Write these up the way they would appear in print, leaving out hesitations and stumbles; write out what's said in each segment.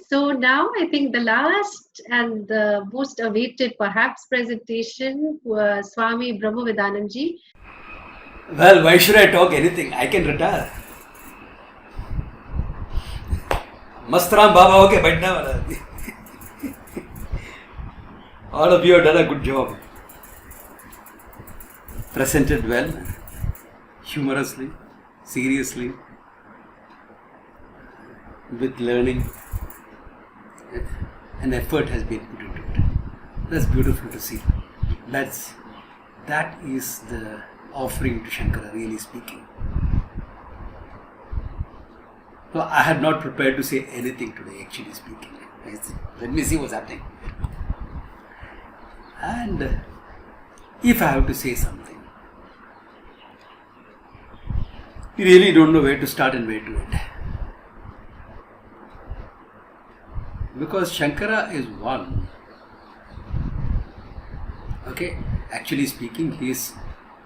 So now I think the last and the most awaited perhaps presentation was Swami Brahmavidananji. Well, why should I talk anything? I can retire. Mastram Baba होके बैठने वाला है. All of you have done a good job. Presented well, humorously, seriously, with learning. An effort has been put into it. That's beautiful to see. That is the offering to Shankara, really speaking. So I had not prepared to say anything today, actually speaking. Let me see what's happening. And if I have to say something, you really don't know where to start and where to end. Because Shankara is one. Okay, actually speaking, he is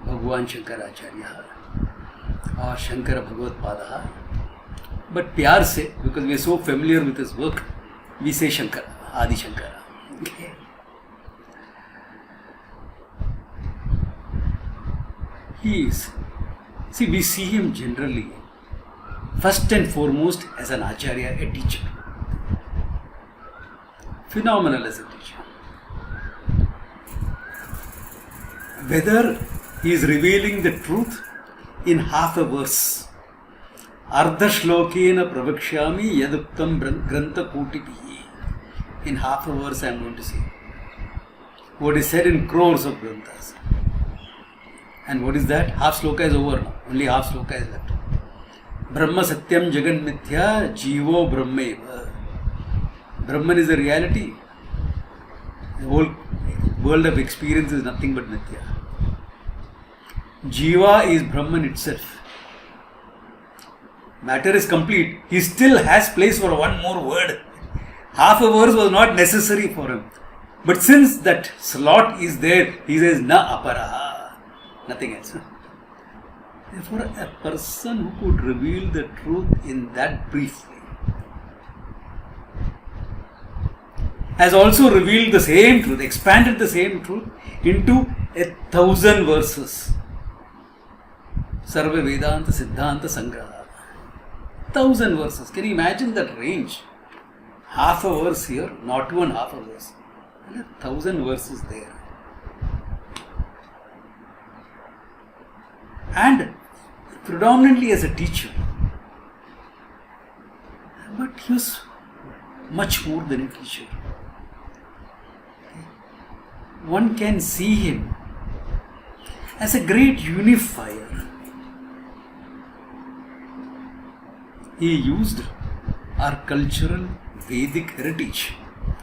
Bhagwan Shankaracharya or Shankara Bhagavad Pada. But pyar se, because we are so familiar with his work, we say Shankara, Adi Shankara. Okay. He is. See, we see him generally, first and foremost, as an Acharya, a teacher. Phenomenal as a teacher. Whether he is revealing the truth in half a verse, Ardha Shlokena Pravakshyami Yaduktam Grantha Kutipihi. In half a verse, I am going to say what is said in crores of granthas. And what is that? Half sloka is over now. Only half sloka is left. Brahma Satyam Jagan Mithya Jivo Brahmeva. Brahman is a reality. The whole world of experience is nothing but Mithya. Jiva is Brahman itself. Matter is complete. He still has place for one more word. Half a verse was not necessary for him. But since that slot is there, he says, Na aparaha. Nothing else. Therefore, a person who could reveal the truth in that briefly has also revealed the same truth, expanded the same truth into 1,000 verses. Sarva Vedanta Siddhanta Sangraha. 1,000 verses. Can you imagine that range? Half a verse here, not even half a verse. And 1,000 verses there. And predominantly as a teacher. But he was much more than a teacher. One can see him as a great unifier. He used our cultural Vedic heritage.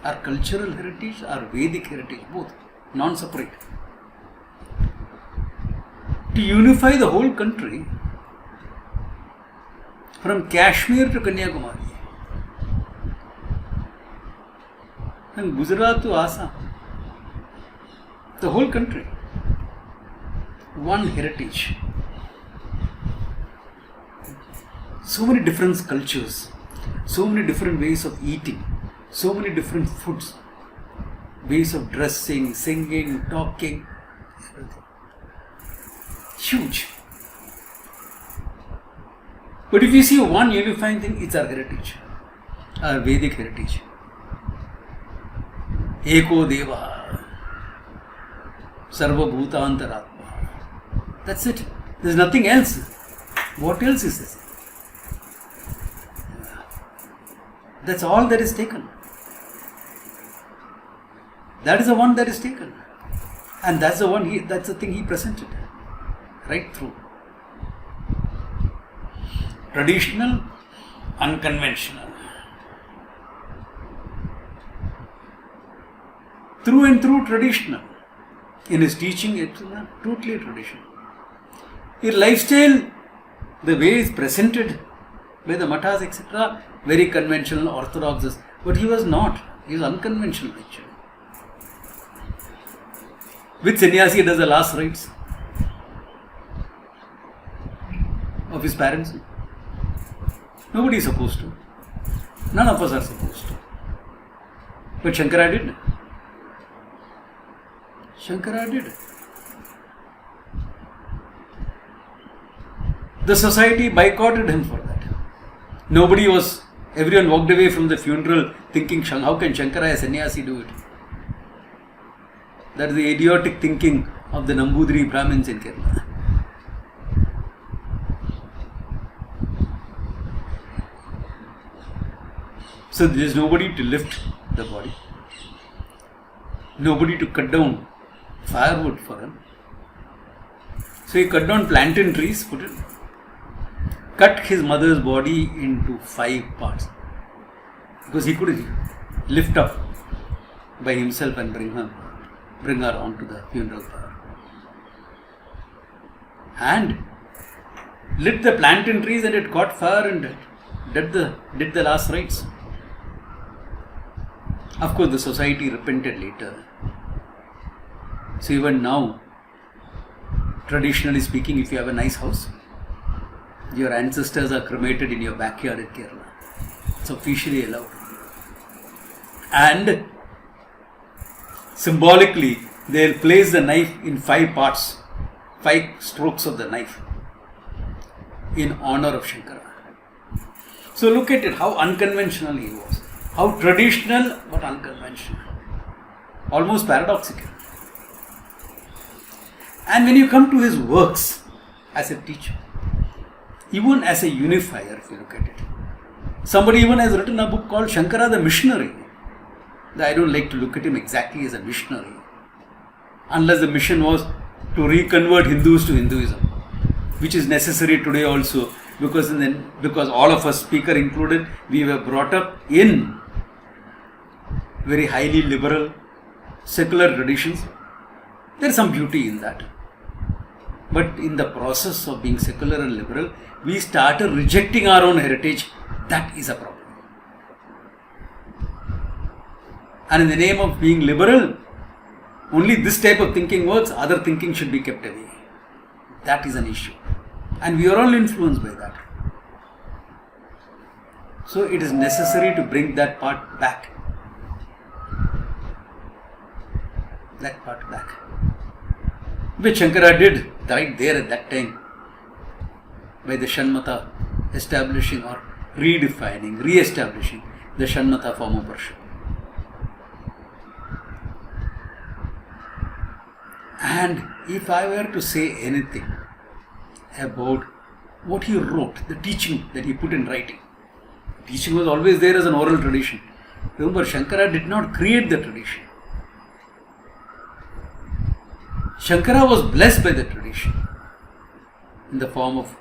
Our cultural heritage, our Vedic heritage, both non-separate. To unify the whole country from Kashmir to Kanyakumari and Gujarat to Assam. The whole country. One heritage. So many different cultures, so many different ways of eating, so many different foods, ways of dressing, singing, talking, everything. Huge. But if you see one unifying thing, it's our heritage, our Vedic heritage. Eko Deva, Sarva Bhutantaratma. That's it. There's nothing else. What else is this? That's all that is taken. That is the one that is taken. And that's the thing he presented. Right through. Traditional, unconventional. Through and through traditional. In his teaching, it's totally traditional. His lifestyle, the way it's presented by the matas, etc., very conventional, orthodox. But he was not. He was unconventional actually. Which sannyasi does the last rites of his parents? Nobody is supposed to. None of us are supposed to. But Shankara did. Shankara did. The society boycotted him for that. Everyone walked away from the funeral thinking, how can Shankara, a sannyasi, do it? That is the idiotic thinking of the Nambudiri Brahmins in Kerala. So there is nobody to lift the body, nobody to cut down firewood for him. So he cut down plantain trees, cut his mother's body into 5 parts, because he could lift up by himself and bring her onto the funeral pyre, and lit the plantain trees, and it caught fire and did the last rites. Of course, the society repented later. So even now, traditionally speaking, if you have a nice house, your ancestors are cremated in your backyard in Kerala. It's officially allowed. And symbolically, they'll place the knife in 5 parts, 5 strokes of the knife, in honor of Shankara. So look at it, how unconventional he was. How traditional but unconventional. Almost paradoxical. And when you come to his works as a teacher, even as a unifier, if you look at it, somebody even has written a book called Shankara the Missionary. I don't like to look at him exactly as a missionary, unless the mission was to reconvert Hindus to Hinduism, which is necessary today also, because all of us, speaker included, we were brought up in very highly liberal, secular traditions. There is some beauty in that. But in the process of being secular and liberal, we started rejecting our own heritage. That is a problem. And in the name of being liberal, only this type of thinking works, other thinking should be kept away. That is an issue. And we are all influenced by that. So it is necessary to bring that part back. Which Shankara did right there at that time, by the Shanmata establishing or redefining, re-establishing the Shanmata form of worship. And if I were to say anything about what he wrote, the teaching that he put in writing, teaching was always there as an oral tradition. Remember, Shankara did not create the tradition. Shankara was blessed by the tradition in the form of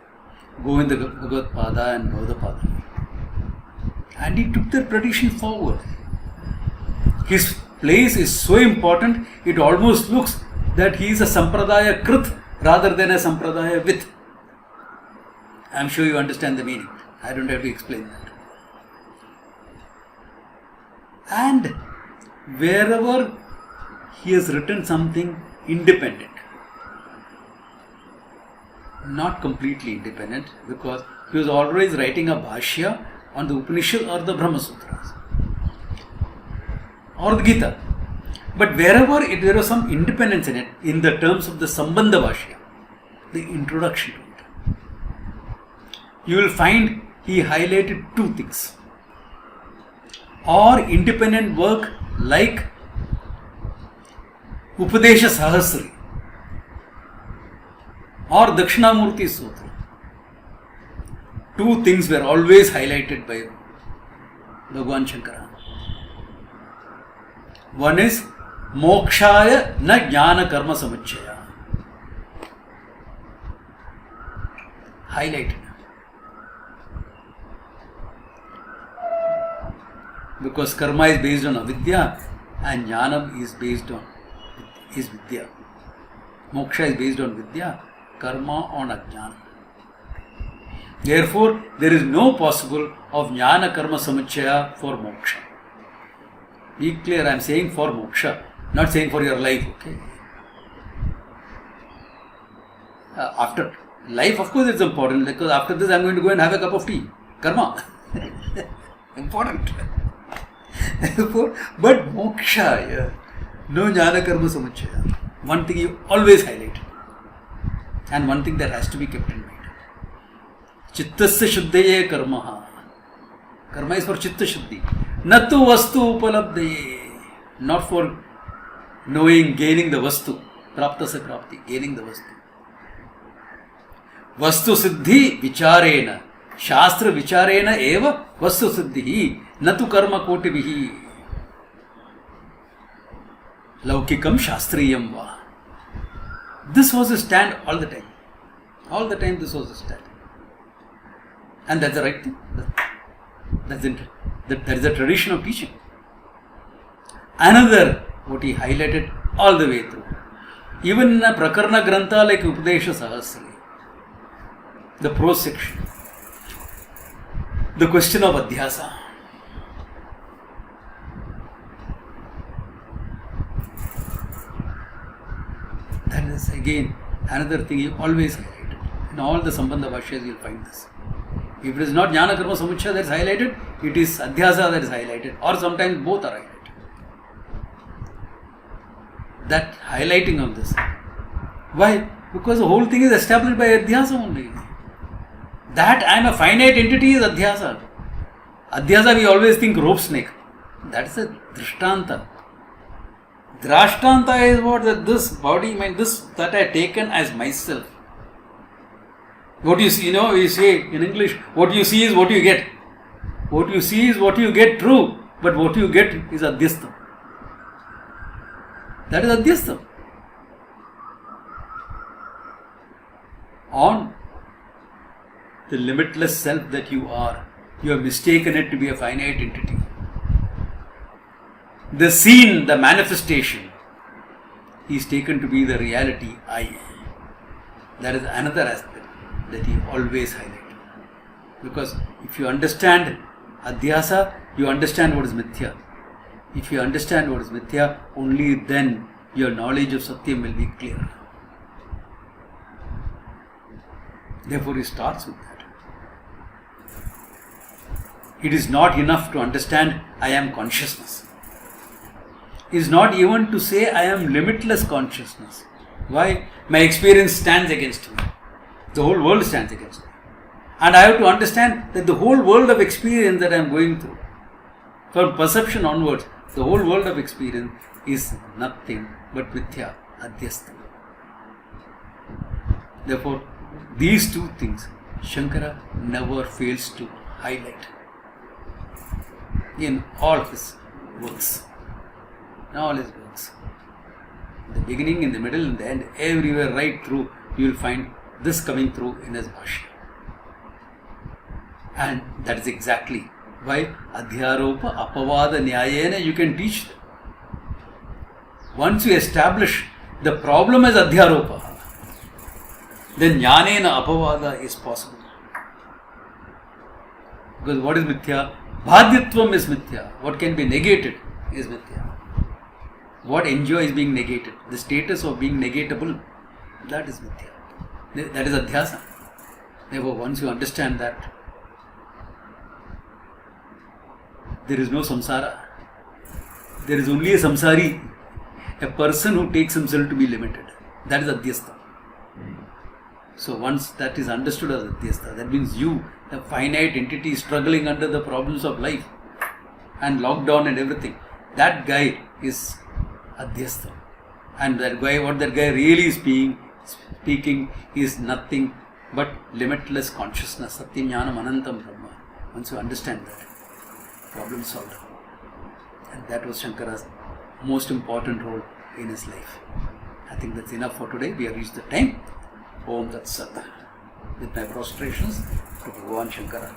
Govinda Bhagavad Pada and Gaudapada. And he took the tradition forward. His place is so important, it almost looks that he is a Sampradaya Krit rather than a Sampradaya Vit. I am sure you understand the meaning. I don't have to explain that. And wherever he has written something independent, not completely independent, because he was always writing a Bhashya on the Upanishad or the Brahma Sutras or the Gita. But wherever there was some independence in it, in the terms of the Sambandha Bhashya, the introduction to it, you will find he highlighted 2 things. Or independent work like Upadesha Sahasri or Dakshinamurti Sutra. 2 things were always highlighted by Bhagwan Shankara. One is Mokshaya na Jnana Karma Samuchaya. Highlighted. Because karma is based on avidya and jnanam is based on vidya. Moksha is based on vidya, karma on ajnana. Therefore, there is no possible of jnana karma samuchaya for moksha. Be clear, I am saying for moksha, not saying for your life, okay? After life, of course, it's important, because after this I am going to go and have a cup of tea. Karma. Important. But moksha, no jnana karma samuchaya. One thing you always highlight, and one thing that has to be kept in mind. Chittasya shuddhaye karmaha. Karma is for chitta shuddhi. Natu vastu upalabdhaye. Not for knowing, gaining the vastu. Prapta se prapti, gaining the vastu. Vastu siddhi vicharena. Shastra vicharena eva vastu siddhi. Natu karma kotibihi. Laukikam shastriyam va. This was a stand all the time. All the time this was a stand. And that's the right thing. That is the tradition of teaching. Another, what he highlighted all the way through. Even in a Prakarana Grantha like Upadesha Sahasri, the prose section, the question of Adhyasa. That is again another thing you always highlight. In all the Sambandha Bhashyas you will find this. If it is not Jnana Karma Samuchaya that is highlighted, it is Adhyasa that is highlighted, or sometimes both are highlighted. That highlighting of this. Why? Because the whole thing is established by Adhyasa only. That I am a finite entity is Adhyasa. Adhyasa we always think rope snake. That is a Drishtanta. Drashtanta is what that this body, this that I have taken as myself. What you see, we say in English, what you see is what you get. What you see is what you get, true, but what you get is Adhyastam. That is Adhyastam. On the limitless self that you have mistaken it to be a finite entity. The scene, the manifestation, is taken to be the reality I am. That is another aspect that he always highlighted. Because if you understand Adhyasa, you understand what is Mithya. If you understand what is Mithya, only then your knowledge of Satyam will be clear. Therefore, he starts with that. It is not enough to understand I am consciousness. It is not even to say I am limitless consciousness. Why? My experience stands against me. The whole world stands against me. And I have to understand that the whole world of experience that I am going through, from perception onwards, the whole world of experience is nothing but Mithya, Adhyastha. Therefore, these two things Shankara never fails to highlight in all his works. In all his works. In the beginning, in the middle, in the end, everywhere right through, you will find this coming through in his Bhashya. And that is exactly why Adhyaropa Apavada Nyayena you can teach them. Once you establish the problem as Adhyaropa, then Jnanena Apavada is possible. Because what is Mithya? Bhadyatvam is Mithya. What can be negated is Mithya. What enjoy is being negated. The status of being negatable, that is Mithya. That is Adhyasa. Therefore, once you understand that, there is no samsara. There is only a samsari, a person who takes himself to be limited. That is Adhyastha. So once that is understood as Adhyastha, that means you, the finite entity struggling under the problems of life and lockdown and everything, that guy is Adhyastha. And that guy, what that guy really is speaking is nothing but limitless consciousness. Satyam Jnanam Anantam Brahma. Once you understand that, problem solved. And that was Shankara's most important role in his life. I think that's enough for today. We have reached the time. Om Tat Sat. With my prostrations to Bhagavan Shankara.